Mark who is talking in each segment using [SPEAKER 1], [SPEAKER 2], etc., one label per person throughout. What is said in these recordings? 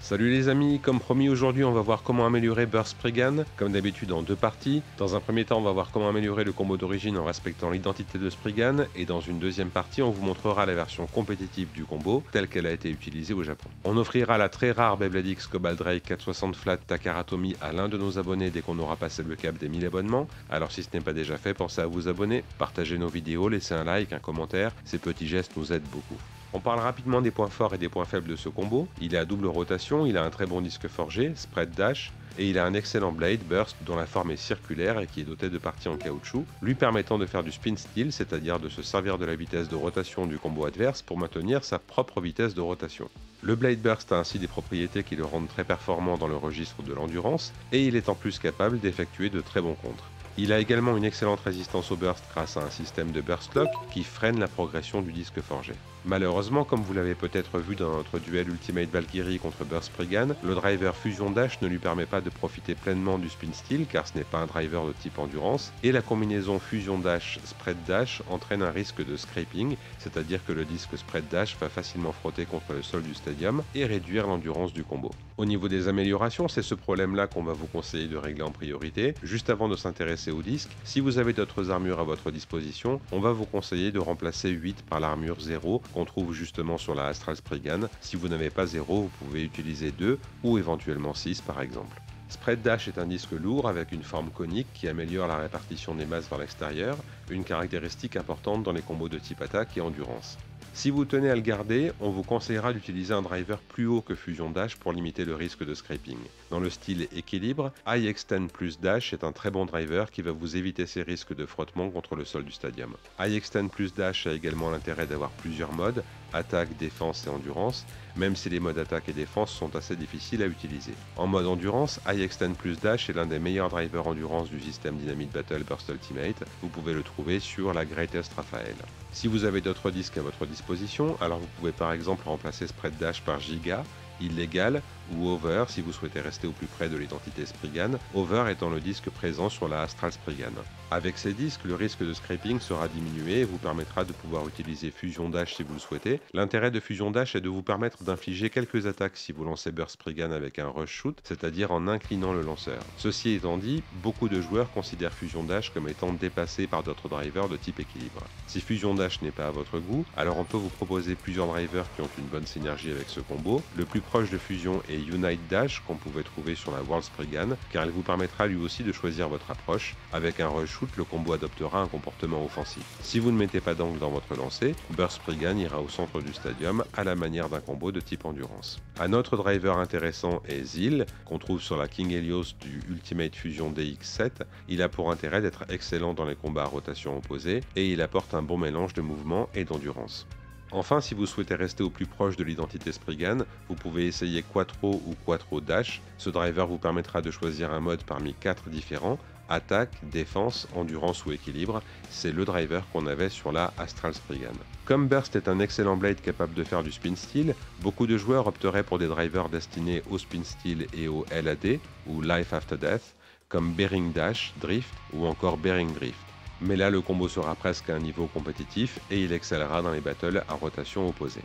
[SPEAKER 1] Salut les amis, comme promis aujourd'hui on va voir comment améliorer Burst Spriggan, comme d'habitude en deux parties. Dans un premier temps on va voir comment améliorer le combo d'origine en respectant l'identité de Spriggan, et dans une deuxième partie on vous montrera la version compétitive du combo, telle qu'elle a été utilisée au Japon. On offrira la très rare Beyblade X Cobalt Drake 460 Flat Takaratomi à l'un de nos abonnés dès qu'on aura passé le cap des 1000 abonnements, alors si ce n'est pas déjà fait, pensez à vous abonner, partagez nos vidéos, laissez un like, un commentaire, ces petits gestes nous aident beaucoup. On parle rapidement des points forts et des points faibles de ce combo. Il est à double rotation, il a un très bon disque forgé, spread dash, et il a un excellent blade burst dont la forme est circulaire et qui est doté de parties en caoutchouc, lui permettant de faire du spin steel, c'est-à-dire de se servir de la vitesse de rotation du combo adverse pour maintenir sa propre vitesse de rotation. Le blade burst a ainsi des propriétés qui le rendent très performant dans le registre de l'endurance, et il est en plus capable d'effectuer de très bons contres. Il a également une excellente résistance au burst grâce à un système de burst lock qui freine la progression du disque forgé. Malheureusement, comme vous l'avez peut-être vu dans notre duel Ultimate Valkyrie contre Burst Spriggan, le driver Fusion Dash ne lui permet pas de profiter pleinement du spin steel car ce n'est pas un driver de type endurance, et la combinaison Fusion Dash Spread Dash entraîne un risque de scraping, c'est-à-dire que le disque Spread Dash va facilement frotter contre le sol du stadium et réduire l'endurance du combo. Au niveau des améliorations, c'est ce problème-là qu'on va vous conseiller de régler en priorité. Juste avant de s'intéresser au disque, si vous avez d'autres armures à votre disposition, on va vous conseiller de remplacer 8 par l'armure 0 qu'on trouve justement sur la Astral Spriggan. Si vous n'avez pas 0, vous pouvez utiliser 2 ou éventuellement 6 par exemple. Spread Dash est un disque lourd avec une forme conique qui améliore la répartition des masses vers l'extérieur, une caractéristique importante dans les combos de type attaque et endurance. Si vous tenez à le garder, on vous conseillera d'utiliser un driver plus haut que Fusion Dash pour limiter le risque de scraping. Dans le style équilibre, High Extend plus Dash est un très bon driver qui va vous éviter ces risques de frottement contre le sol du stadium. High Extend plus Dash a également l'intérêt d'avoir plusieurs modes, attaque, défense et endurance, même si les modes attaque et défense sont assez difficiles à utiliser. En mode endurance, High Extend plus Dash est l'un des meilleurs drivers endurance du système Dynamite Battle Burst Ultimate, vous pouvez le trouver sur la Greatest Raphael. Si vous avez d'autres disques à votre disposition, alors vous pouvez par exemple remplacer Spread Dash par Giga, Illégal ou Over si vous souhaitez rester au plus près de l'identité Spriggan, Over étant le disque présent sur la Astral Spriggan. Avec ces disques, le risque de scraping sera diminué et vous permettra de pouvoir utiliser Fusion Dash si vous le souhaitez. L'intérêt de Fusion Dash est de vous permettre d'infliger quelques attaques si vous lancez Burst Spriggan avec un Rush Shoot, c'est-à-dire en inclinant le lanceur. Ceci étant dit, beaucoup de joueurs considèrent Fusion Dash comme étant dépassé par d'autres drivers de type équilibre. Si Fusion Dash n'est pas à votre goût, alors on peut vous proposer plusieurs drivers qui ont une bonne synergie avec ce combo. Le plus proche de Fusion est Unite Dash qu'on pouvait trouver sur la World Spriggan, car il vous permettra lui aussi de choisir votre approche. Avec un Rush Shoot, le combo adoptera un comportement offensif. Si vous ne mettez pas d'angle dans votre lancer, Burst Spriggan ira au centre du stadium à la manière d'un combo de type endurance. Un autre driver intéressant est Zil, qu'on trouve sur la King Helios du Ultimate Fusion DX7. Il a pour intérêt d'être excellent dans les combats à rotation opposée, et il apporte un bon mélange de mouvement et d'endurance. Enfin, si vous souhaitez rester au plus proche de l'identité Spriggan, vous pouvez essayer Quattro ou Quattro Dash. Ce driver vous permettra de choisir un mode parmi 4 différents, attaque, défense, endurance ou équilibre. C'est le driver qu'on avait sur la Astral Spriggan. Comme Burst est un excellent blade capable de faire du spin steel, beaucoup de joueurs opteraient pour des drivers destinés au spin steel et au LAD, ou Life After Death, comme Bearing Dash, Drift ou encore Bearing Drift. Mais là le combo sera presque à un niveau compétitif et il excellera dans les battles à rotation opposée.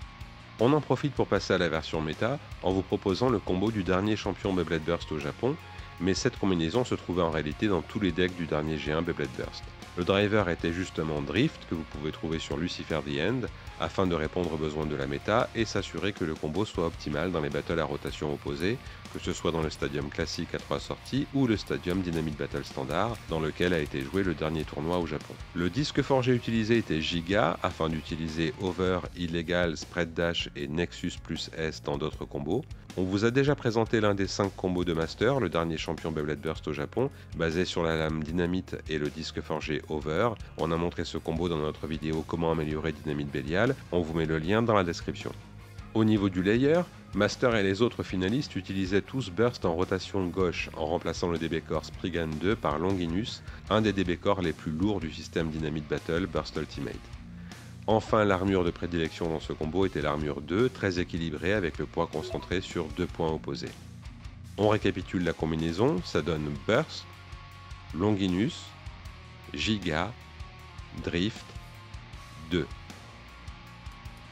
[SPEAKER 1] On en profite pour passer à la version méta en vous proposant le combo du dernier champion Beyblade Burst au Japon, mais cette combinaison se trouvait en réalité dans tous les decks du dernier G1 Beyblade Burst. Le driver était justement Drift, que vous pouvez trouver sur Lucifer The End, afin de répondre aux besoins de la méta et s'assurer que le combo soit optimal dans les battles à rotation opposée, que ce soit dans le stadium classique à 3 sorties ou le stadium Dynamite Battle Standard, dans lequel a été joué le dernier tournoi au Japon. Le disque forgé utilisé était Giga, afin d'utiliser Over, Illegal, Spread Dash et Nexus plus S dans d'autres combos. On vous a déjà présenté l'un des 5 combos de Master, le dernier champion Beyblade Burst au Japon, basé sur la lame Dynamite et le disque forgé Over. On a montré ce combo dans notre vidéo Comment améliorer Dynamite Bélial, on vous met le lien dans la description. Au niveau du layer, Master et les autres finalistes utilisaient tous Burst en rotation gauche en remplaçant le DB Core Spriggan 2 par Longinus, un des DB Core les plus lourds du système Dynamite Battle Burst Ultimate. Enfin, l'armure de prédilection dans ce combo était l'armure 2, très équilibrée avec le poids concentré sur 2 points opposés. On récapitule la combinaison, ça donne Burst, Longinus, Giga, Drift, 2.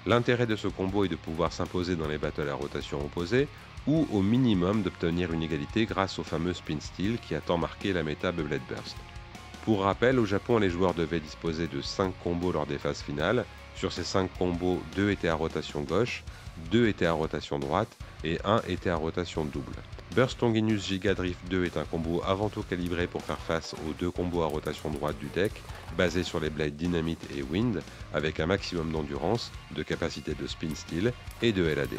[SPEAKER 1] L'intérêt de ce combo est de pouvoir s'imposer dans les battles à rotation opposée. ou au minimum d'obtenir une égalité grâce au fameux Spin Steal qui a tant marqué la méta Beyblade Burst. Pour rappel, au Japon, les joueurs devaient disposer de 5 combos lors des phases finales. Sur ces 5 combos, 2 étaient à rotation gauche, 2 étaient à rotation droite et 1 était à rotation double. Burst Longinus Giga Drift 2 est un combo avant tout calibré pour faire face aux 2 combos à rotation droite du deck, basé sur les blades Dynamite et Wind, avec un maximum d'endurance, de capacité de Spin Steal et de LAD.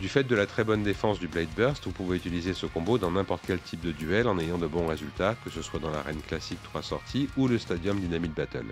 [SPEAKER 1] Du fait de la très bonne défense du Blade Burst, vous pouvez utiliser ce combo dans n'importe quel type de duel en ayant de bons résultats, que ce soit dans l'arène classique 3 sorties ou le Stadium Dynamite Battle.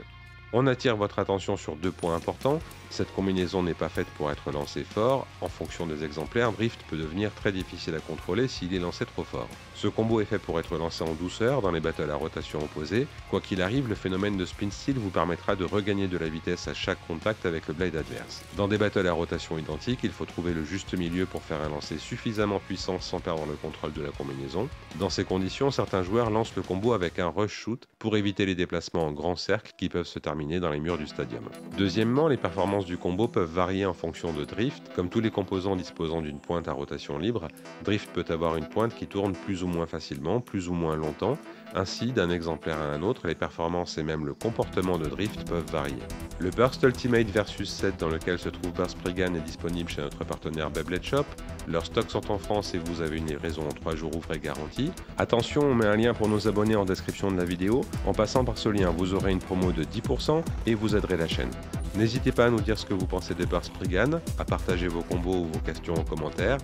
[SPEAKER 1] On attire votre attention sur 2 points importants. Cette combinaison n'est pas faite pour être lancée fort. En fonction des exemplaires, Drift peut devenir très difficile à contrôler s'il est lancé trop fort. Ce combo est fait pour être lancé en douceur dans les battles à rotation opposée. Quoi qu'il arrive, le phénomène de Spin Steal vous permettra de regagner de la vitesse à chaque contact avec le blade adverse. Dans des battles à rotation identique, il faut trouver le juste milieu pour faire un lancer suffisamment puissant sans perdre le contrôle de la combinaison. Dans ces conditions, certains joueurs lancent le combo avec un rush shoot pour éviter les déplacements en grand cercle qui peuvent se terminer dans les murs du stadium. Deuxièmement, les performances du combo peuvent varier en fonction de Drift. Comme tous les composants disposant d'une pointe à rotation libre, Drift peut avoir une pointe qui tourne plus ou moins facilement, plus ou moins longtemps. Ainsi, d'un exemplaire à un autre, les performances et même le comportement de Drift peuvent varier. Le Burst Ultimate Versus 7 dans lequel se trouve Burst Spriggan est disponible chez notre partenaire Beyblade Shop. Leurs stocks sont en France et vous avez une livraison en 3 jours ouvrés garantie. Attention, on met un lien pour nos abonnés en description de la vidéo. En passant par ce lien, vous aurez une promo de 10% et vous aiderez la chaîne. N'hésitez pas à nous dire ce que vous pensez de Burst Spriggan, à partager vos combos ou vos questions en commentaire.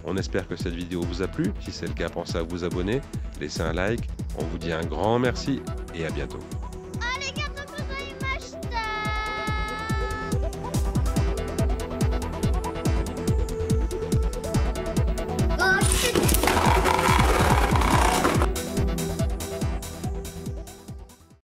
[SPEAKER 1] On espère que cette vidéo vous a plu. Si c'est le cas, pensez à vous abonner, laissez un like. On vous dit un grand merci et à bientôt.